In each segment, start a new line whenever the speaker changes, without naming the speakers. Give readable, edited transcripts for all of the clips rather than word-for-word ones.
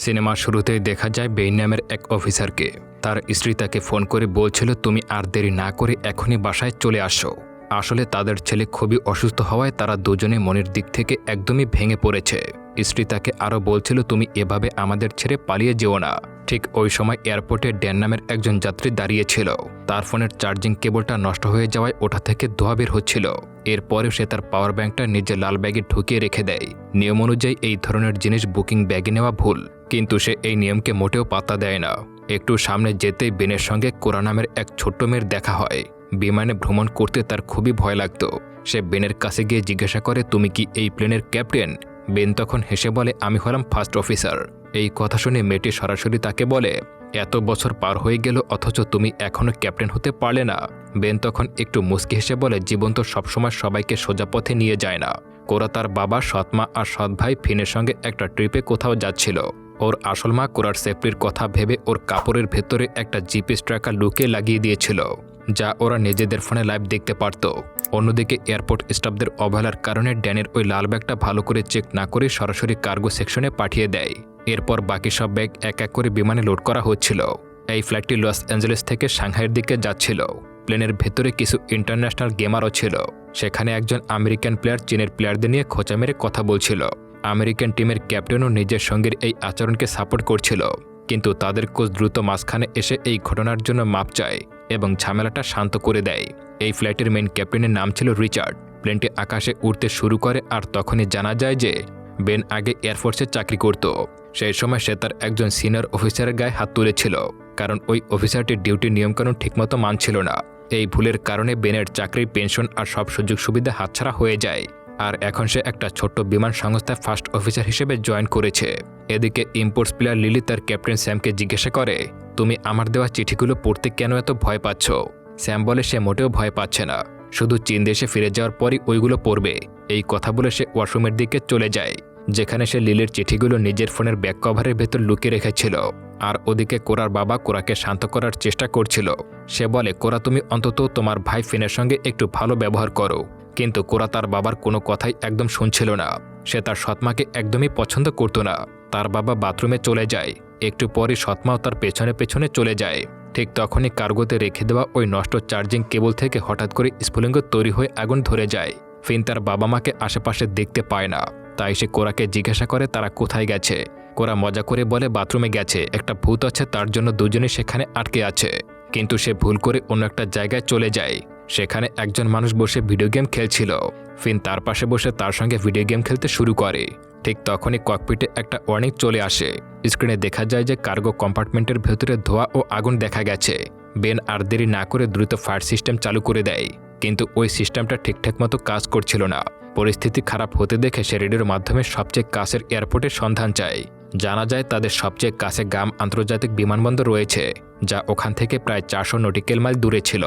সিনেমার শুরুতেই দেখা যায় বেইন নামের এক অফিসারকে। তার স্ত্রী তাকে ফোন করে বলছিল, তুমি আর দেরি না করে এখনই বাসায় চলে আসো। আসলে তাদের ছেলে খুবই অসুস্থ হওয়ায় তারা দুজনে মনের দিক থেকে একদমই ভেঙে পড়েছে। স্ত্রী তাকে আরও বলছিল, তুমি এভাবে আমাদের ছেড়ে পালিয়ে যেও না। ঠিক ওই সময় এয়ারপোর্টে ড্যান নামের একজন যাত্রী দাঁড়িয়েছিল। তার ফোনের চার্জিং কেবলটা নষ্ট হয়ে যাওয়ায় ওটা থেকে ধোঁয়া বের হচ্ছিল। এরপরেও সে তার পাওয়ার ব্যাংকটা নিজের লাল ব্যাগে ঢুকিয়ে রেখে দেয়। নিয়ম অনুযায়ী এই ধরনের জিনিস বুকিং ব্যাগে নেওয়া ভুল, কিন্তু সে এই নিয়মকে মোটেও পাত্তা দেয় না। একটু সামনে যেতেই বেনের সঙ্গে কোরা নামের এক ছোট্ট মেয়ের দেখা হয়। বিমানে ভ্রমণ করতে তার খুবই ভয় লাগত। সে বেনের কাছে গিয়ে জিজ্ঞাসা করে, তুমি কি এই প্লেনের ক্যাপ্টেন? বেন তখন হেসে বলে, আমি হলাম ফার্স্ট অফিসার। এই কথা শুনে মেয়েটি সরাসরি তাকে বলে, এত বছর পার হয়ে গেল অথচ তুমি এখনও ক্যাপ্টেন হতে পারলে না। বেন তখন একটু মুচকি হেসে বলে, জীবন তো সবসময় সবাইকে সোজা পথে নিয়ে যায় না। কোরা তার বাবা, সৎমা আর সৎ ভাই ফিনের সঙ্গে একটা ট্রিপে কোথাও যাচ্ছিল। ওর আসল মা কোরার সেফটির কথা ভেবে ওর কাপড়ের ভেতরে একটা জিপিএস ট্র্যাকার লুকিয়ে লাগিয়ে দিয়েছিল, যা ওরা নিজেদের ফোনে লাইভ দেখতে পারত। অন্যদিকে এয়ারপোর্ট স্টাফদের অবহেলার কারণে ড্যানের ওই লাল ব্যাগটা ভালো করে চেক না করে সরাসরি কার্গো সেকশনে পাঠিয়ে দেয়। এরপর বাকি সব ব্যাগ এক এক করে বিমানে লোড করা হচ্ছিল। এই ফ্লাইটটি লস অ্যাঞ্জেলেস থেকে সাংহাইয়ের দিকে যাচ্ছিল। প্লেনের ভেতরে কিছু ইন্টারন্যাশনাল গেমারও ছিল। সেখানে একজন আমেরিকান প্লেয়ার চীনের প্লেয়ারদের নিয়ে খোঁচা মেরে কথা বলছিল। আমেরিকান টিমের ক্যাপ্টেনও নিজের সঙ্গীর এই আচরণকে সাপোর্ট করছিল, কিন্তু তাদের কোচ দ্রুত মাঝখানে এসে এই ঘটনার জন্য মাপ চায় এবং ঝামেলাটা শান্ত করে দেয়। এই ফ্লাইটের মেইন ক্যাপ্টেনের নাম ছিল রিচার্ড। প্লেনটি আকাশে উড়তে শুরু করে আর তখনই জানা যায় যে বেন আগে এয়ারফোর্সে চাকরি করত। সেই সময় সে তার একজন সিনিয়র অফিসারের গায়ে হাত তুলেছিল, কারণ ওই অফিসারটির ডিউটির নিয়মকানুন ঠিকমতো মানছিল না। এই ভুলের কারণে বেনের চাকরি, পেনশন আর সব সুযোগ সুবিধা হাতছাড়া হয়ে যায়। আর এখন সে একটা ছোট্ট বিমান সংস্থায় ফার্স্ট অফিসার হিসেবে জয়েন করেছে। এদিকে ইম্পোর্টস প্লেয়ার লিলি তার ক্যাপ্টেন স্যামকে জিজ্ঞাসা করে, তুমি আমার দেওয়া চিঠিগুলো পড়তে কেন এত ভয় পাচ্ছ? স্যাম বলে সে মোটেও ভয় পাচ্ছে না, শুধু চীন দেশে ফিরে যাওয়ার পরই ওইগুলো পড়বে। এই কথা বলে সে ওয়াশরুমের দিকে চলে যায়, যেখানে সে লিলির চিঠিগুলো নিজের ফোনের ব্যাক কভারের ভেতর লুকিয়ে রেখেছিল। আর ওদিকে কোরার বাবা কোরাকে শান্ত করার চেষ্টা করছিল। সে বলে, কোরা, তুমি অন্তত তোমার ভাই ফিনের সঙ্গে একটু ভালো ব্যবহার করো। কিন্তু কোরা তার বাবার কোনো কথাই একদম শুনছিল না। সে তার সৎমাকে একদমই পছন্দ করত না। তার বাবা বাথরুমে চলে যায়। একটু পরই সৎমাও তার পেছনে পেছনে চলে যায়। ঠিক তখনই কার্গোতে রেখে দেওয়া ওই নষ্ট চার্জিং কেবল থেকে হঠাৎ করে স্ফুলিঙ্গ তৈরি হয়ে আগুন ধরে যায়। ফিন তার বাবা মাকে আশেপাশে দেখতে পায় না, তাই সে কোরাকে জিজ্ঞাসা করে তারা কোথায় গেছে। কোরা মজা করে বলে, বাথরুমে গেছে, একটা ভূত আছে, তার জন্য দুজনে সেখানে আটকে আছে। কিন্তু সে ভুল করে অন্য একটা জায়গায় চলে যায়। সেখানে একজন মানুষ বসে ভিডিও গেম খেলছিল। ফিন তার পাশে বসে তার সঙ্গে ভিডিও গেম খেলতে শুরু করে। ঠিক তখনই ককপিটে একটা ওয়ার্নিং চলে আসে। স্ক্রিনে দেখা যায় যে কার্গো কম্পার্টমেন্টের ভেতরে ধোঁয়া ও আগুন দেখা গেছে। বেন আর দেরি না করে দ্রুত ফায়ার সিস্টেম চালু করে দেয়, কিন্তু ওই সিস্টেমটা ঠিকঠাক মতো কাজ করছিল না। পরিস্থিতি খারাপ হতে দেখে সে রেডিওর মাধ্যমে সবচেয়ে কাছের এয়ারপোর্টের সন্ধান চায়। জানা যায় তাদের সবচেয়ে কাছে গাম আন্তর্জাতিক বিমানবন্দর রয়েছে, যা ওখান থেকে প্রায় 400 নটিক্যাল মাইল দূরে ছিল।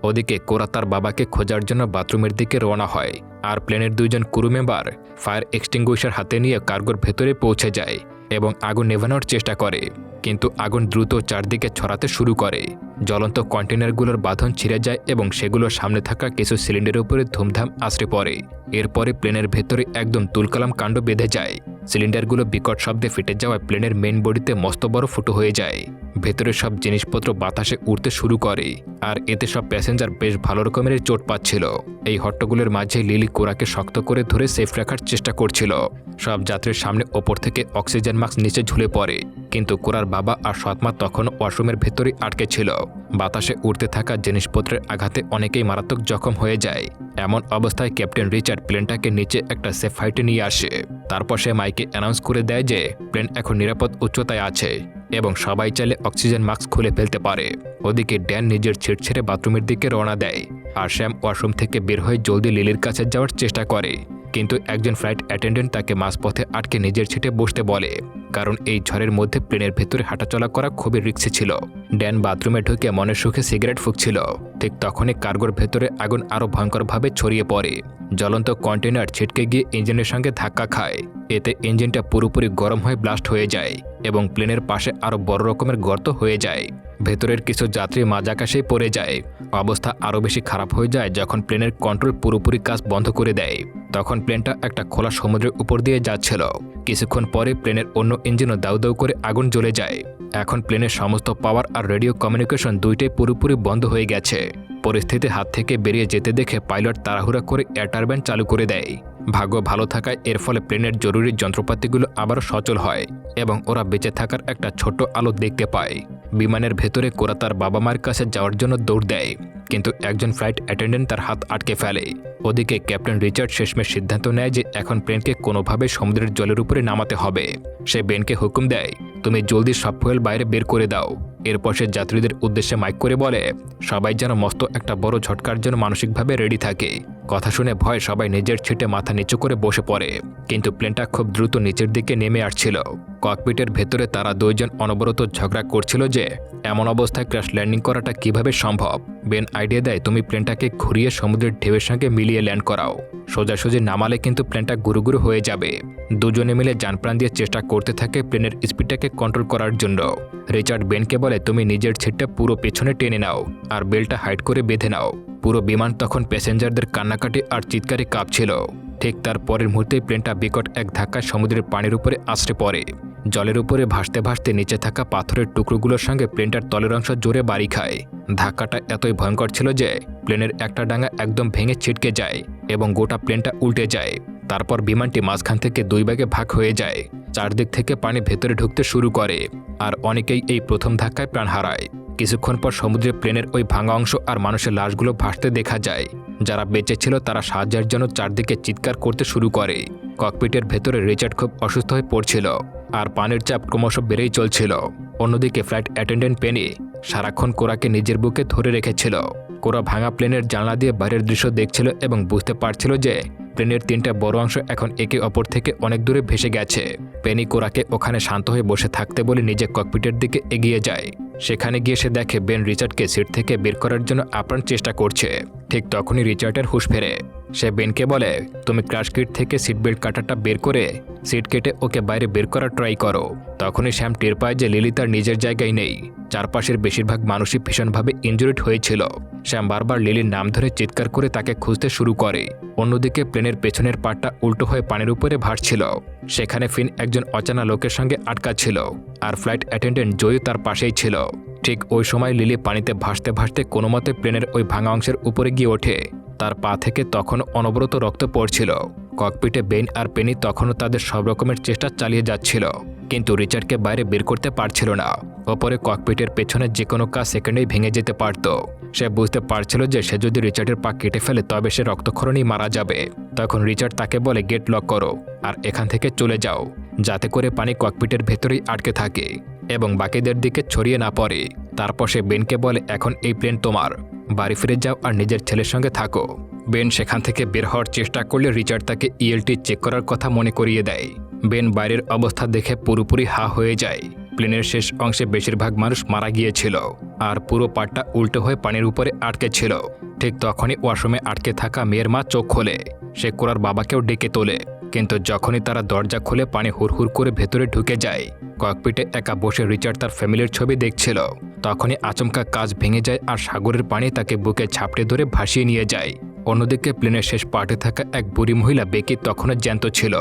ওদিকে কোরা তার বাবাকে খোঁজার জন্য বাথরুমের দিকে রওনা হয়, আর প্লেনের দুইজন ক্রু মেম্বার ফায়ার এক্সটিংগুইশার হাতে নিয়ে কার্গোর ভেতরে পৌঁছে যায় এবং আগুন নেভানোর চেষ্টা করে। কিন্তু আগুন দ্রুত চারদিকে ছড়াতে শুরু করে। জ্বলন্ত কন্টেনারগুলোর বাঁধন ছিঁড়ে যায় এবং সেগুলো সামনে থাকা কিছু সিলিন্ডারের উপরে ধুমধাম আছড়ে পড়ে। এরপরে প্লেনের ভেতরে একদম তুলকালাম কাণ্ড বেঁধে যায়। সিলিন্ডারগুলো বিকট শব্দে ফেটে যাওয়ায় প্লেনের মেইন বডিতে মস্ত বড় ফুটো হয়ে যায়। ভেতরের সব জিনিসপত্র বাতাসে উড়তে শুরু করে, আর এতে সব প্যাসেঞ্জার বেশ ভালো রকমের চোট পাচ্ছিল। এই হট্টগোলের মাঝে লিলি কোরাকে শক্ত করে ধরে সেফ রাখার চেষ্টা করছিল। সব যাত্রীর সামনে ওপর থেকে অক্সিজেন মাস্ক নিচে ঝুলে পড়ে, কিন্তু কোরার বাবা আর সৎমা তখন ওয়াশরুমের ভেতরে আটকে ছিল। বাতাসে উড়তে থাকা জিনিসপত্রের আঘাতে অনেকেই মারাত্মক জখম হয়ে যায়। এমন অবস্থায় ক্যাপ্টেন রিচার্ড প্লেনটাকে নিচে একটা সেফ হাইটে নিয়ে আসে। তারপর সে মাইকে অ্যানাউন্স করে দেয় যে প্লেন এখন নিরাপদ উচ্চতায় আছে এবং সবাই চাইলে অক্সিজেন মাস্ক খুলে ফেলতে পারে। ওদিকে ড্যান নিজের ছিট ছেড়ে বাথরুমের দিকে রওনা দেয়, আর শ্যাম ওয়াশরুম থেকে বের হয়ে জলদি লিলির কাছে যাওয়ার চেষ্টা করে। কিন্তু একজন ফ্লাইট অ্যাটেন্ডেন্ট তাকে মাঝপথে আটকে নিজের ছিটে বসতে বলে, কারণ এই ঝড়ের মধ্যে প্লেনের ভেতরে হাঁটাচলা করা খুবই রিস্কি ছিল। ড্যান বাথরুমে ঢুকে মনের সুখে সিগারেট ফুঁকছিল। ঠিক তখনই কার্গোর ভেতরে আগুন আরও ভয়ঙ্করভাবে ছড়িয়ে পড়ে। জ্বলন্ত কন্টেনার ছিটকে গিয়ে ইঞ্জিনের সঙ্গে ধাক্কা খায়। এতে ইঞ্জিনটা পুরোপুরি গরম হয়ে ব্লাস্ট হয়ে যায় এবং প্লেনের পাশে আরও বড় রকমের গর্ত হয়ে যায়। ভেতরের কিছু যাত্রী মাঝাকাশেই পড়ে যায়। অবস্থা আরও বেশি খারাপ হয়ে যায় যখন প্লেনের কন্ট্রোল পুরোপুরি কাজ বন্ধ করে দেয়। তখন প্লেনটা একটা খোলা সমুদ্রের উপর দিয়ে যাচ্ছিল। কিছুক্ষণ পরে প্লেনের অন্য ইঞ্জিনও দাউ দাউ করে আগুন জ্বলে যায়। এখন প্লেনের সমস্ত পাওয়ার আর রেডিও কমিউনিকেশন দুইটাই পুরোপুরি বন্ধ হয়ে গেছে। পরিস্থিতি হাত থেকে বেরিয়ে যেতে দেখে পাইলট তাড়াহুড়া করে এয়ার টারবাইন চালু করে দেয়। ভাগ্য ভালো থাকায় এর ফলে প্লেনের জরুরি যন্ত্রপাতিগুলো আবারও সচল হয় এবং ওরা বেঁচে থাকার একটা ছোট্ট আলো দেখতে পায়। বিমানের ভেতরে কোরা তার বাবা মায়ের কাছে যাওয়ার জন্য দৌড় দেয়, কিন্তু একজন ফ্লাইট অ্যাটেন্ডেন্ট তার হাত আটকে ফেলে। ওদিকে ক্যাপ্টেন রিচার্ড শেষমেশ সিদ্ধান্ত নেয় যে এখন প্লেনকে কোনোভাবে সমুদ্রের জলের উপরে নামাতে হবে। সে বেনকে হুকুম দেয়, তুমি জলদি সব ফুয়েল বাইরে বের করে দাও। এরপর সে যাত্রীদের উদ্দেশ্যে মাইক করে বলে, সবাই যেন মস্ত একটা বড় ঝটকার জন্য মানসিকভাবে রেডি থাকে। কথা শুনে ভয় সবাই নিজের ছিটে মাথা নিচু করে বসে পড়ে, কিন্তু প্লেনটা খুব দ্রুত নিচের দিকে নেমে আসছিল। ককপিটের ভেতরে তারা দুইজন অনবরত ঝগড়া করছিল যে এমন অবস্থায় ক্র্যাশ ল্যান্ডিং করাটা কিভাবে সম্ভব। বেন আইডিয়া দেয়, তুমি প্লেনটাকে ঘুরিয়ে সমুদ্রের ঢেউয়ের সঙ্গে মিলিয়ে ল্যান্ড করাও। সোজাসুজি নামালে কিন্তু প্লেনটা গুরুগুরু হয়ে যাবে। দুজনে মিলে জানপ্রাণ দিয়ে চেষ্টা করতে থাকে প্লেনের স্পিডটাকে কন্ট্রোল করার জন্য। রিচার্ড বেনকে বলে, তুমি নিজের ছিটটা পুরো পেছনে টেনে নাও আর বেল্টটা হাইট করে বেঁধে নাও। পুরো বিমান তখন প্যাসেঞ্জারদের কান্নাকাটি আর চিৎকারে কাঁপছিল। ঠিক তার পরের মুহূর্তেই প্লেনটা বিকট এক ধাক্কায় সমুদ্রের পানির উপরে আছড়ে পড়ে। জলের উপরে ভাসতে ভাসতে নিচে থাকা পাথরের টুকরোগুলোর সঙ্গে প্লেনটার তলের অংশ জোরে বাড়ি খায়। ধাক্কাটা এতই ভয়ঙ্কর ছিল যে প্লেনের একটা ডাঙা একদম ভেঙে ছিটকে যায় এবং গোটা প্লেনটা উল্টে যায়। তারপর বিমানটি মাঝখান থেকে দুই ভাগে ভাগ হয়ে যায়। চারদিক থেকে পানি ভেতরে ঢুকতে শুরু করে আর অনেকেই এই প্রথম ধাক্কায় প্রাণ হারায়। কিছুক্ষণ পর সমুদ্রে প্লেনের ওই ভাঙা অংশ আর মানুষের লাশগুলো ভাসতে দেখা যায়। যারা বেঁচে ছিল তারা সাহায্যের জন্য চারদিকে চিৎকার করতে শুরু করে। ককপিটের ভেতরে রিচার্ড খুব অসুস্থ হয়ে পড়ছিল আর পানির চাপ ক্রমশ বেড়েই চলছিল। অন্যদিকে ফ্লাইট অ্যাটেন্ডেন্ট পেনি সারাক্ষণ কোরাকে নিজের বুকে ধরে রেখেছিল। কোরা ভাঙা প্লেনের জানলা দিয়ে বাইরের দৃশ্য দেখছিল এবং বুঝতে পারছিল যে প্লেনের তিনটা বড় অংশ এখন একে অপর থেকে অনেক দূরে ভেসে গেছে। পেনি কোরাকে ওখানে শান্ত হয়ে বসে থাকতে বলে নিজে ককপিটের দিকে এগিয়ে যায়। সেখানে গিয়ে সে দেখে বেন রিচার্ডকে সিট থেকে বের করার জন্য আপ্রাণ চেষ্টা করছে। ঠিক তখনই রিচার্ডের হুঁশ ফেরে। সে বেনকে বলে, তুমি ক্র্যাশ কিট থেকে সিট বেল্ট কাটারটা বের করে সিট কেটে ওকে বাইরে বের করার ট্রাই করো। তখনই শ্যাম টের পায় যে লিলি তার নিজের জায়গায় নেই। চারপাশের বেশিরভাগ মানুষই ভীষণভাবে ইনজুরিড হয়েছিল। শ্যাম বারবার লিলির নাম ধরে চিৎকার করে তাকে খুঁজতে শুরু করে। অন্যদিকে প্লেনের পেছনের পাটটা উল্টো হয়ে পানির উপরে ভাসছিল। সেখানে ফিন একজন অজানা লোকের সঙ্গে আটকা ছিল আর ফ্লাইট অ্যাটেন্ডেন্ট জয়ু তার পাশেই ছিল। ঠিক ওই সময় লিলি পানিতে ভাসতে ভাসতে কোনোমতে প্লেনের ওই ভাঙা অংশের উপরে গিয়ে ওঠে। তার পা থেকে তখনও অনবরত রক্ত পড়ছিল। ককপিটে বেন আর পেনি তখনও তাদের সব রকমের চেষ্টা চালিয়ে যাচ্ছিল, কিন্তু রিচার্ডকে বাইরে বের করতে পারছিল না। ওপরে ককপিটের পেছনে যে কোনো কাজ সেকেন্ডেই ভেঙে যেতে পারত। সে বুঝতে পারছিল যে সে যদি রিচার্ডের পা কেটে ফেলে তবে সে রক্তক্ষরণেই মারা যাবে। তখন রিচার্ড তাকে বলে, গেট লক করো আর এখান থেকে চলে যাও, যাতে করে পানি ককপিটের ভেতরেই আটকে থাকে এবং বাকিদের দিকে ছড়িয়ে না পড়ে। তারপর সে বেনকে বলে, এখন এই প্লেন তোমার, বাড়ি ফিরে যাও আর নিজের ছেলের সঙ্গে থাকো। বেন সেখান থেকে বের হওয়ার চেষ্টা করলে রিচার্ড তাকে ইএলটি চেক করার কথা মনে করিয়ে দেয়। বেন বাইরের অবস্থা দেখে পুরোপুরি হা হয়ে যায়। প্লেনের শেষ অংশে বেশিরভাগ মানুষ মারা গিয়েছিল আর পুরো পাটটা উল্টো হয়ে পানির উপরে আটকে ছিল। ঠিক তখনই ওয়াশরুমে আটকে থাকা মেয়ের মা চোখ খোলে। সে কোরার বাবাকেও ডেকে তোলে, কিন্তু যখনই তারা দরজা খুলে পানি হুড়হুড় করে ভেতরে ঢুকে যায়। ককপিটে একা বসে রিচার্ড তার ফ্যামিলির ছবি দেখছিল। তখনই আচমকা কাঁচ ভেঙে যায় আর সাগরের পানি তাকে বুকে ঝাপটে ধরে ভাসিয়ে নিয়ে যায়। অন্যদিকে প্লেনের শেষ পার্টে থাকা এক বুড়ি মহিলা বেকি তখনও জ্যান্ত ছিল।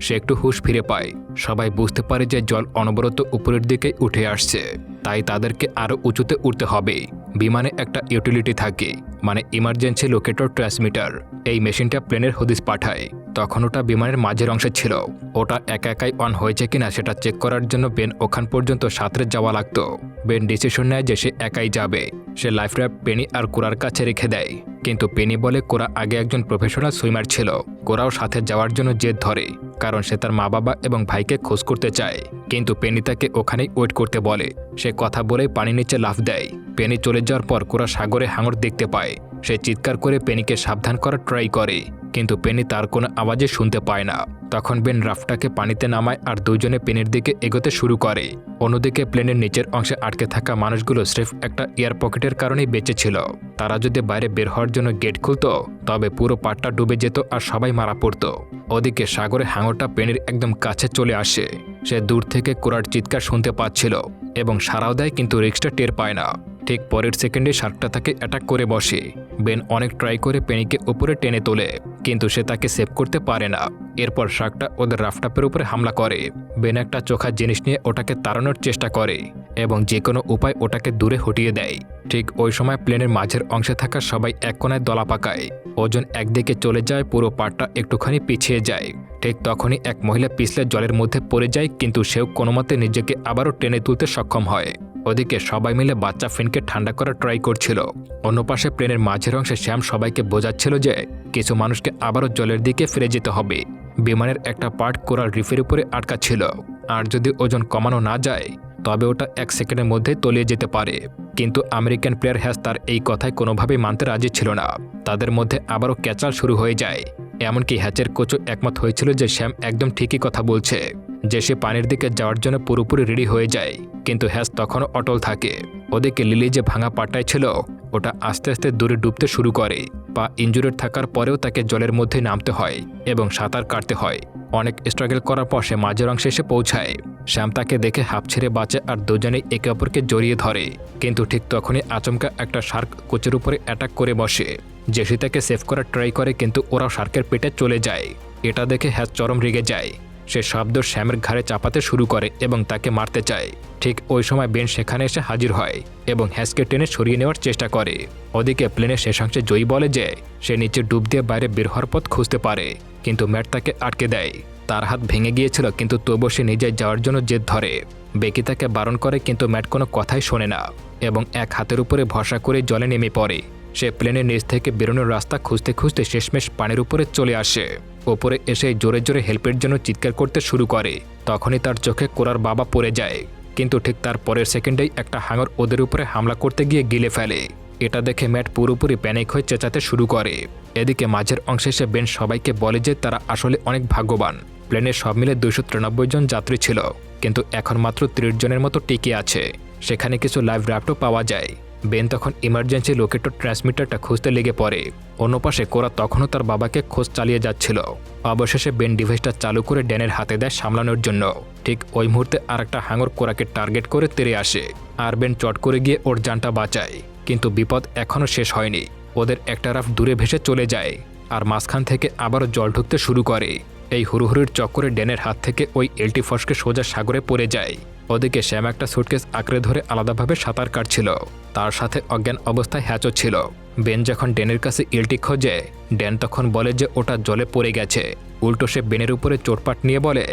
সে একটু হুঁশ ফিরে পায়। সবাই বুঝতে পারে যে জল অনবরত উপরের দিকে উঠে আসছে, তাই তাদেরকে আরও উঁচুতে উঠতে হবে। বিমানে একটা ইউটিলিটি থাকে, মানে ইমার্জেন্সি লোকেটর ট্রান্সমিটার। এই মেশিনটা প্লেনের হদিস পাঠায়। তখন ওটা বিমানের মাঝের অংশে ছিল। ওটা একা একাই অন হয়েছে কিনা সেটা চেক করার জন্য বেন ওখান পর্যন্ত সাঁতরে যাওয়া লাগতো। বেন ডিসিশন নেয় যে সে একাই যাবে। সে লাইফ র্যাফট পেনি আর কোরার কাছে রেখে দেয়, কিন্তু পেনি বলে কোরা আগে একজন প্রফেশনাল সুইমার ছিল। কোরাও সাথে যাওয়ার জন্য জেদ ধরে, কারণ সে তার মা বাবা এবং ভাইকে খোঁজ করতে চায়। কিন্তু পেনি তাকে ওখানেই ওয়েট করতে বলে। সে কথা বলেই পানির নিচে লাফ দেয়। পেনি চলে যাওয়ার পর কোরা সাগরে হাঙর দেখতে পায়। সে চিৎকার করে পেনিকে সাবধান করার ট্রাই করে, কিন্তু পেনি তার কোনো আওয়াজই শুনতে পায় না। তখন বেন রাফটাকে পানিতে নামায় আর দুজনে পেনির দিকে এগোতে শুরু করে। অন্যদিকে প্লেনের নিচের অংশে আটকে থাকা মানুষগুলো স্রেফ একটা এয়ার পকেটের কারণেই বেঁচে ছিল। তারা যদি বাইরে বের হওয়ার জন্য গেট খুলত তবে পুরো পাড়টা ডুবে যেত আর সবাই মারা পড়ত। ওদিকে সাগরে হাঙরটা পেনির একদম কাছে চলে আসে। সে দূর থেকে কোরার চিৎকার শুনতে পাচ্ছিল এবং সাড়াও দেয়, কিন্তু রিস্কটা টের পায় না। ঠিক পরের সেকেন্ডে শার্কটা তাকে অ্যাটাক করে বসে। বেন অনেক ট্রাই করে পেনিকে উপরে টেনে তোলে, কিন্তু সে তাকে সেভ করতে পারে না। এরপর শার্কটা ওদের রাফটাপের উপরে হামলা করে। বেন একটা চোখা জিনিস নিয়ে ওটাকে তাড়ানোর চেষ্টা করে এবং যে কোনো উপায় ওটাকে দূরে হটিয়ে দেয়। ঠিক ওই সময় প্লেনের মাঝের অংশে থাকা সবাই এক কোণায় দলা পাকায়। ওজন একদিকে চলে যায়, পুরো পাড়টা একটুখানি পিছিয়ে যায়। ঠিক তখনই এক মহিলা পিছলে জলের মধ্যে পড়ে যায়, কিন্তু সেও কোনোমতে নিজেকে আবারও টেনে তুলতে সক্ষম হয়। ওদিকে সবাই মিলে বাচ্চা ফিনকে ঠান্ডা করার ট্রাই করছিল। অন্য পাশে প্লেনের মাঝের অংশে শ্যাম সবাইকে বোঝাচ্ছিল যে কিছু মানুষকে আবারও জলের দিকে ফিরে যেতে হবে। বিমানের একটা পার্ট কোরাল রিফের উপরে আটকা ছিল, আর যদি ওজন কমানো না যায় তবে ওটা 1 সেকেন্ডের মধ্যে তলিয়ে যেতে পারে। কিন্তু আমেরিকান প্লেয়ার হ্যাজ তার এই কথায় কোনোভাবেই মানতে রাজি ছিল না। তাদের মধ্যে আবারও ক্যাচাল শুরু হয়ে যায়। এমনকি হ্যাচের কোচও একমত হয়েছিল যে শ্যাম একদম ঠিকই কথা বলছে, যে সে পানির দিকে যাওয়ার জন্য পুরোপুরি রেডি হয়ে যায়। কিন্তু হ্যাচ তখনও অটল থাকে। ওদিকে লিলি যে ভাঙা পাটায় ছিল ওটা আস্তে আস্তে দূরে ডুবতে শুরু করে। পা ইনজুরেড থাকার পরেও তাকে জলের মধ্যে নামতে হয় এবং সাঁতার কাটতে হয়। অনেক স্ট্রাগল করার পর সে মাঝের অংশে এসে পৌঁছায়। শ্যাম তাকে দেখে হাঁপ ছেড়ে বাঁচে আর দুজনেই একে অপরকে জড়িয়ে ধরে। কিন্তু ঠিক তখনই আচমকা একটা শার্ক কোচের উপরে অ্যাটাক করে বসে। জেসি তাকে সেভ করার ট্রাই করে, কিন্তু ওরাও শার্কের পেটে চলে যায়। এটা দেখে হ্যাচ চরম রেগে যায়। সে শব্দ শ্যামের ঘাড়ে চাপাতে শুরু করে এবং তাকে মারতে চায়। ঠিক ওই সময় বেন সেখানে এসে হাজির হয় এবং হ্যাচকে টেনে সরিয়ে নেওয়ার চেষ্টা করে। ওদিকে প্লেনের শেষাংশে জয়ী বলে যে সে নিচে ডুব দিয়ে বাইরে বের হওয়ার পথ খুঁজতে পারে, কিন্তু ম্যাট তাকে আটকে দেয়। তার হাত ভেঙে গিয়েছিল, কিন্তু তবুও সে নিজে যাওয়ার জন্য জেদ ধরে। বেকি তাকে বারণ করে, কিন্তু ম্যাট কোনো কথাই শোনে না এবং এক হাতের উপরে ভরসা করে জলে নেমে পড়ে। সে প্লেনের নিচ থেকে বেরোনোর রাস্তা খুঁজতে খুঁজতে শেষমেশ পানির উপরে চলে আসে। ওপরে এসে জোরে জোরে হেল্পের জন্য চিৎকার করতে শুরু করে। তখনই তার চোখে কোরার বাবা পড়ে যায়, কিন্তু ঠিক তার পরের সেকেন্ডেই একটা হাঙর ওদের উপরে হামলা করতে গিয়ে গিলে ফেলে। এটা দেখে ম্যাট পুরোপুরি প্যানিক হয়ে চেঁচাতে শুরু করে। এদিকে মাঝের অংশে এসে বেন সবাইকে বলে যে তারা আসলে অনেক ভাগ্যবান। প্লেনে সব মিলে 293 জন যাত্রী ছিল, কিন্তু এখন মাত্র 30 জনের মতো টিকে আছে। সেখানে কিছু লাইভ রাফটও পাওয়া যায়। বেন তখন ইমার্জেন্সি লোকেটর ট্রান্সমিটারটা খুঁজতে লেগে পড়ে। অন্য পাশে কোরা তখনও তার বাবাকে খোঁজ চালিয়ে যাচ্ছিল। অবশেষে বেন ডিভাইসটা চালু করে ড্যানের হাতে দেয় সামলানোর জন্য। ঠিক ওই মুহূর্তে আরেকটা হাঙর কোরাকে টার্গেট করে তেড়ে আসে, আর বেন চট করে গিয়ে ওর জানটা বাঁচায়। কিন্তু বিপদ এখনও শেষ হয়নি। ওদের একটা রাফ দূরে ভেসে চলে যায়, আর মাঝখান থেকে আবারও জল ঢুকতে শুরু করে। এই হুড়োহুড়ির চক্করে ড্যানের হাত থেকে ওই এলটি ফসকে সোজা সাগরে পড়ে যায়। ওদিকে শ্যাম একটা সুটকেস আঁকড়ে ধরে আলাদাভাবে সাঁতার কাটছিল। তার সাথে অজ্ঞান অবস্থায় হ্যাচও ছিল। বেন যখন ড্যানের কাছে এলটি খোঁজে, ড্যান তখন বলে যে ওটা জলে পড়ে গেছে। উল্টো সে বেনের উপরে চোটপাট নিয়ে বলে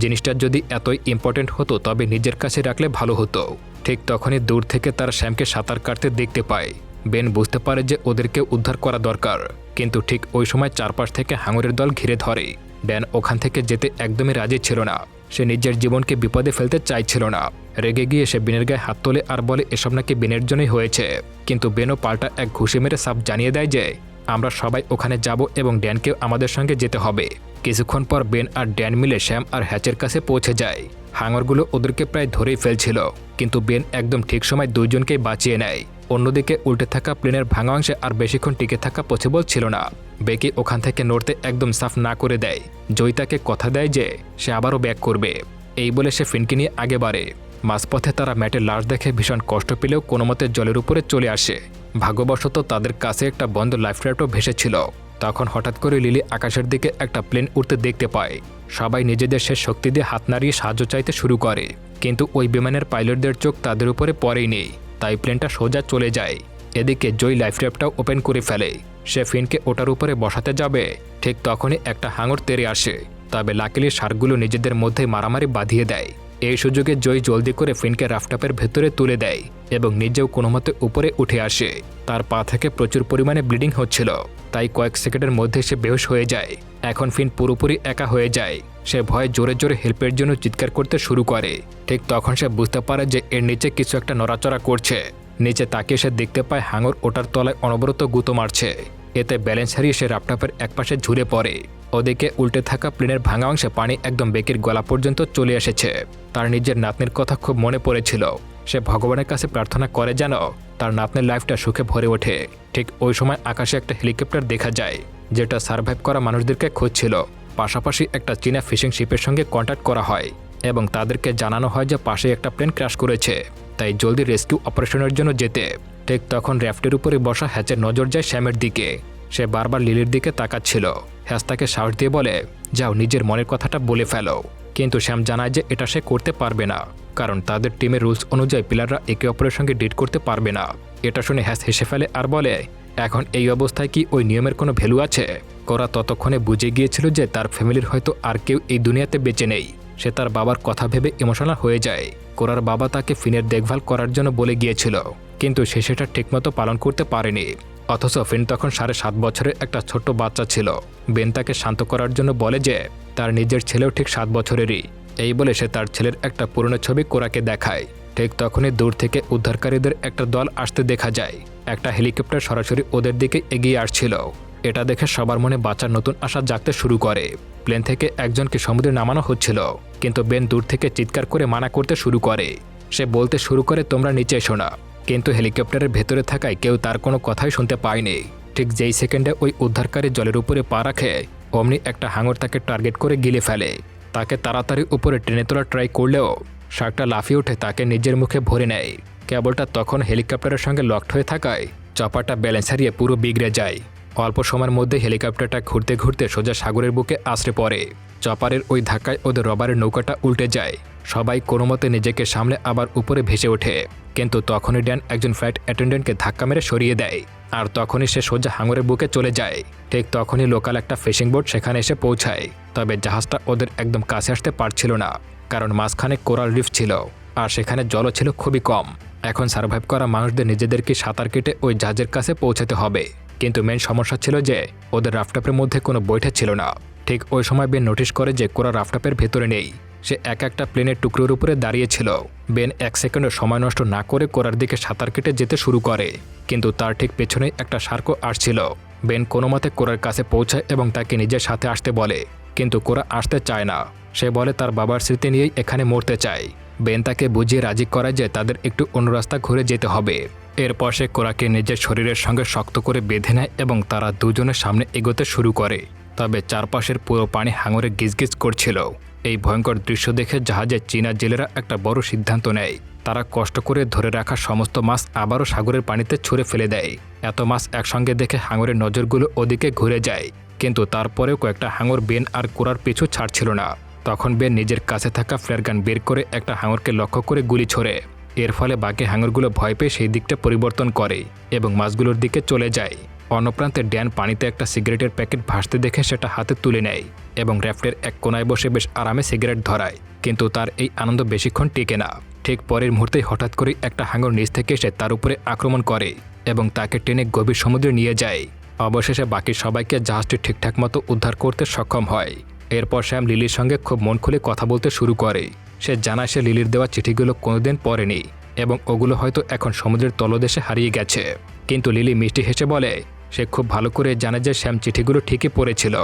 জিনিসটা যদি এতই ইম্পর্টেন্ট হতো তবে নিজের কাছে রাখলে ভালো হতো। ঠিক তখনই দূর থেকে তারা শ্যামকে সাঁতার কাটতে দেখতে পায়। বেন বুঝতে পারে যে ওদেরকে উদ্ধার করা দরকার, কিন্তু ঠিক ওই সময় চারপাশ থেকে হাঙরের দল ঘিরে ধরে। ড্যান ওখান থেকে যেতে একদমই রাজি ছিল না। সে নিজের জীবনকে বিপদে ফেলতে চাইছিল না। রেগে গিয়ে সে বেনের গায়ে হাত তোলে আর বলে এসব নাকি বেনের জন্যই হয়েছে। কিন্তু বেনও পাল্টা এক ঘুষি মেরে সাফ জানিয়ে দেয় যে আমরা সবাই ওখানে যাব এবং ড্যানকেও আমাদের সঙ্গে যেতে হবে। কিছুক্ষণ পর বেন আর ড্যান মিলে শ্যাম আর হ্যাচের কাছে পৌঁছে যায়। হাঙরগুলো ওদেরকে প্রায় ধরেই ফেলছিল, কিন্তু বেন একদম ঠিক সময় দুইজনকেই বাঁচিয়ে নেয়। অন্যদিকে উল্টে থাকা প্লেনের ভাঙা অংশে আর বেশিক্ষণ টিকে থাকা পসিবল ছিল না। বেকি ওখান থেকে নড়তে একদম সাফ না করে দেয়। জয়ী তাকে কথা দেয় যে সে আবারও ব্যাক করবে। এই বলে সে ফিনকে নিয়ে আগে বাড়ে। মাঝপথে তারা ম্যাটের লাশ দেখে ভীষণ কষ্ট পেলেও কোনোমতে জলের উপরে চলে আসে। ভাগ্যবশত তাদের কাছে একটা বন্ধ লাইফ রাফটও ভেসেছিল। তখন হঠাৎ করে লিলি আকাশের দিকে একটা প্লেন উঠতে দেখতে পায়। সবাই নিজেদের শেষ শক্তি দিয়ে হাত নাড়িয়ে সাহায্য চাইতে শুরু করে, কিন্তু ওই বিমানের পাইলটদের চোখ তাদের উপরে পড়েই নেই, তাই প্লেনটা সোজা চলে যায়। এদিকে জয় লাইফ রাফটটাও ওপেন করে ফেলে। সে ফিনকে ওটার উপরে বসাতে যাবে, ঠিক তখনই একটা হাঙর তেড়ে আসে। তবে লাকিলি শার্কগুলো নিজেদের মধ্যে মারামারি বাঁধিয়ে দেয়। এই সুযোগে জয় জলদি করে ফিনকে রাফটাপের ভেতরে তুলে দেয় এবং নিজেও কোনোমতে উপরে উঠে আসে। তার পা থেকে প্রচুর পরিমাণে ব্লিডিং হচ্ছিল, তাই কয়েক সেকেন্ডের মধ্যে সে বেহুশ হয়ে যায়। এখন ফিন পুরোপুরি একা হয়ে যায়। সে ভয়ে জোরে জোরে হেল্পের জন্য চিৎকার করতে শুরু করে। ঠিক তখন সে বুঝতে পারে যে এর নিচে কিছু একটা নড়াচড়া করছে। নিচে তাকিয়ে সে দেখতে পায় হাঙর ওটার তলায় অনবরত গুঁতো মারছে। এতে ব্যালেন্স হারিয়ে সে রাফটাপের একপাশে ঝুলে পড়ে। ওদিকে উল্টে থাকা প্লেনের ভাঙা অংশে পানি একদম বেকির গলা পর্যন্ত চলে এসেছে। তার নিজের নাতনির কথা খুব মনে পড়েছিল। সে ভগবানের কাছে প্রার্থনা করে যেন তার নাতনির লাইফটা সুখে ভরে ওঠে। ঠিক ওই সময় আকাশে একটা হেলিকপ্টার দেখা যায়, যেটা সার্ভাইভ করা মানুষদেরকে খুঁজছিল। পাশাপাশি একটা চীনা ফিশিং শিপের সঙ্গে কন্ট্যাক্ট করা হয় এবং তাদেরকে জানানো হয় যে পাশে একটা প্লেন ক্র্যাশ করেছে, তাই জলদি রেস্কিউ অপারেশনের জন্য যেতে। ঠিক তখন র্যাফটের উপরে বসা হ্যাচের নজর যায় শ্যামের দিকে। সে বারবার লিলির দিকে তাকাচ্ছিল। হ্যাচ তাকে সাহস দিয়ে বলে, যাও নিজের মনের কথাটা বলে ফেলো। কিন্তু শ্যাম জানায় যে এটা সে করতে পারবে না, কারণ তাদের টিমের রুলস অনুযায়ী প্লেয়াররা একে অপরের সঙ্গে ডেট করতে পারবে না। এটা শুনে হ্যাচ হেসে ফেলে আর বলে, এখন এই অবস্থায় কি ওই নিয়মের কোনো ভ্যালু আছে? কোরা ততক্ষণে বুঝে গিয়েছিল যে তার ফ্যামিলির হয়তো আর কেউ এই দুনিয়াতে বেঁচে নেই। সে তার বাবার কথা ভেবে ইমোশনাল হয়ে যায়। কোরার বাবা তাকে ফিনের দেখভাল করার জন্য বলে গিয়েছিল, কিন্তু সে সেটা ঠিকমতো পালন করতে পারেনি। অথচ ফিন তখন 7.5 বছরের একটা ছোট্ট বাচ্চা ছিল। বেন তাকে শান্ত করার জন্য বলে যে তার নিজের ছেলেও ঠিক 7 বছরেরই। এই বলে সে তার ছেলের একটা পুরনো ছবি কোরাকে দেখায়। ঠিক তখনই দূর থেকে উদ্ধারকারীদের একটা দল আসতে দেখা যায়। একটা হেলিকপ্টার সরাসরি ওদের দিকে এগিয়ে আসছিল। এটা দেখে সবার মনে বাঁচার নতুন আশা জাগতে শুরু করে। প্লেন থেকে একজনকে সমুদ্রে নামানো হচ্ছিল, কিন্তু বেন দূর থেকে চিৎকার করে মানা করতে শুরু করে। সে বলতে শুরু করে, তোমরা নিচে এসো না। কিন্তু হেলিকপ্টারের ভেতরে থাকায় কেউ তার কোনো কথাই শুনতে পায়নি। ঠিক যেই সেকেন্ডে ওই উদ্ধারকারী জলের উপরে পা রাখে, অমনি একটা হাঙর তাকে টার্গেট করে গিলে ফেলে। তাকে তাড়াতাড়ি উপরে টেনে তোলার ট্রাই করলেও শার্কটা লাফিয়ে উঠে তাকে নিজের মুখে ভরে নেয়। কেবলটা তখন হেলিকপ্টারের সঙ্গে লকড হয়ে থাকায় চপারটা ব্যালেন্স হারিয়ে পুরো বিগড়ে যায়। অল্প সময়ের মধ্যে হেলিকপ্টারটা ঘুরতে ঘুরতে সোজা সাগরের বুকে আছড়ে পড়ে। চপারের ওই ধাক্কায় ওদের রবারের নৌকাটা উল্টে যায়। সবাই কোনোমতে নিজেকে সামলে আবার উপরে ভেসে ওঠে, কিন্তু তখনই ড্যান একজন ফ্লাইট অ্যাটেন্ডেন্টকে ধাক্কা মেরে সরিয়ে দেয়। আর তখনই সে সোজা হাঙরের বুকে চলে যায়। ঠিক তখনই লোকাল একটা ফিশিং বোট সেখানে এসে পৌঁছায়। তবে জাহাজটা ওদের একদম কাছে আসতে পারছিল না, কারণ মাঝখানে কোরাল রিফ ছিল আর সেখানে জলও ছিল খুবই কম। এখন সার্ভাইভ করা মানুষদের নিজেদেরকে সাঁতার কেটে ওই জাহাজের কাছে পৌঁছাতে হবে। কিন্তু মেন সমস্যা ছিল যে ওদের রাফটাপের মধ্যে কোনো বৈঠা ছিল না। ঠিক ওই সময় বেন নোটিশ করে যে কোরা রাফটাপের ভেতরে নেই। সে একটা প্লেনের টুকরোর উপরে দাঁড়িয়েছিল। বেন 1 সেকেন্ডও সময় নষ্ট না করে কোরার দিকে সাঁতার কেটে যেতে শুরু করে, কিন্তু তার ঠিক পেছনেই একটা শার্কও আসছিল। বেন কোনো মতে কোরার কাছে পৌঁছায় এবং তাকে নিজের সাথে আসতে বলে, কিন্তু কোরা আসতে চায় না। সে বলে তার বাবার স্মৃতি নিয়েই এখানে মরতে চায়। বেন তাকে বুঝিয়ে রাজি করায় যে তাদের একটু অন্য রাস্তা ঘুরে যেতে হবে। এরপর সে কোরাকে নিজের শরীরের সঙ্গে শক্ত করে বেঁধে নেয় এবং তারা দুজনের সামনে এগোতে শুরু করে। তবে চারপাশের পুরো পানি হাঙরে গিজগিজ করছিল। এই ভয়ঙ্কর দৃশ্য দেখে জাহাজের চীনা জেলেরা একটা বড় সিদ্ধান্ত নেয়। তারা কষ্ট করে ধরে রাখা সমস্ত মাছ আবারও সাগরের পানিতে ছুঁড়ে ফেলে দেয়। এত মাছ একসঙ্গে দেখে হাঙরের নজরগুলো ওদিকে ঘুরে যায়, কিন্তু তারপরেও কয়েকটা হাঙর বেন আর কোরার পিছু ছাড়ছিল না। তখন বেন নিজের কাছে থাকা ফ্লেয়ার গান বের করে একটা হাঙরকে লক্ষ্য করে গুলি ছোড়ে। এর ফলে বাকি হাঙরগুলো ভয় পেয়ে সেই দিকটা পরিবর্তন করে এবং মাছগুলোর দিকে চলে যায়। অন্যপ্রান্তে ড্যান পানিতে একটা সিগারেটের প্যাকেট ভাসতে দেখে সেটা হাতে তুলে নেয় এবং র্যাফটের এক কোনায় বসে বেশ আরামে সিগারেট ধরায়। কিন্তু তার এই আনন্দ বেশিক্ষণ টিকে না। ঠিক পরের মুহূর্তেই হঠাৎ করেই একটা হাঙর নিচ থেকে এসে তার উপরে আক্রমণ করে এবং তাকে টেনে গভীর সমুদ্রে নিয়ে যায়। অবশেষে বাকি সবাইকে জাহাজটি ঠিকঠাক মতো উদ্ধার করতে সক্ষম হয়। এরপর শ্যাম লিলির সঙ্গে খুব মন খুলে কথা বলতে শুরু করে। সে জানায় সে লিলির দেওয়া চিঠিগুলো কোনোদিন পড়েনি এবং ওগুলো হয়তো এখন সমুদ্রের তলদেশে হারিয়ে গেছে। কিন্তু লিলি মিষ্টি হেসে বলে সে খুব ভালো করে জানে যে শ্যাম চিঠিগুলো ঠিকই পড়েছিল।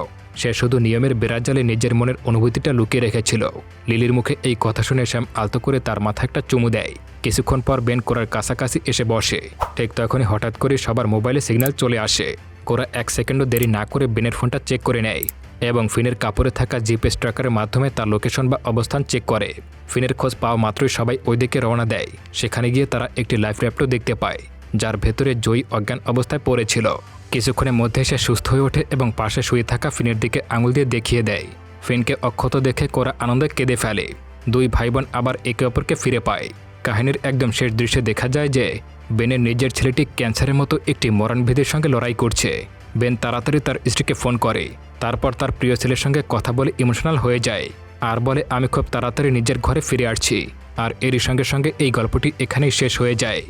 সে শুধু নিয়মের বেড়াজালে নিজের মনের অনুভূতিটা লুকিয়ে রেখেছিল। লিলির মুখে এই কথা শুনে শ্যাম আলতো করে তার মাথায় একটা চুমু দেয়। কিছুক্ষণ পর বেন কোরার কাছাকাছি এসে বসে। ঠিক তখনই হঠাৎ করে সবার মোবাইলে সিগন্যাল চলে আসে। কোরা 1 সেকেন্ডও দেরি না করে বেনের ফোনটা চেক করে নেয় এবং ফিনের কাপড়ে থাকা জিপিএস ট্র্যাকারের মাধ্যমে তার লোকেশন বা অবস্থান চেক করে। ফিনের খোঁজ পাওয়া মাত্রই সবাই ওই দিকে রওনা দেয়। সেখানে গিয়ে তারা একটি লাইফ র্যাফটও দেখতে পায়, যার ভেতরে জয়ী অজ্ঞান অবস্থায় পড়েছিল। কিছুক্ষণের মধ্যে সে সুস্থ হয়ে ওঠে এবং পাশে শুয়ে থাকা ফিনের দিকে আঙুল দিয়ে দেখিয়ে দেয়। ফিনকে অক্ষত দেখে কোরা আনন্দে কেঁদে ফেলে। 2 ভাই বোন আবার একে অপরকে ফিরে পায়। কাহিনীর একদম শেষ দৃশ্যে দেখা যায় যে বেনের নিজের ছেলেটি ক্যান্সারের মতো একটি মরণভেদের সঙ্গে লড়াই করছে। বেন তাড়াতাড়ি তার স্ত্রীকে ফোন করে। তারপর তার প্রিয় ছেলের সঙ্গে কথা বলে ইমোশনাল হয়ে যায় আর বলে আমি খুব তাড়াতাড়ি নিজের ঘরে ফিরে আসছি। আর এরই সঙ্গে সঙ্গে এই গল্পটি এখানেই শেষ হয়ে যায়।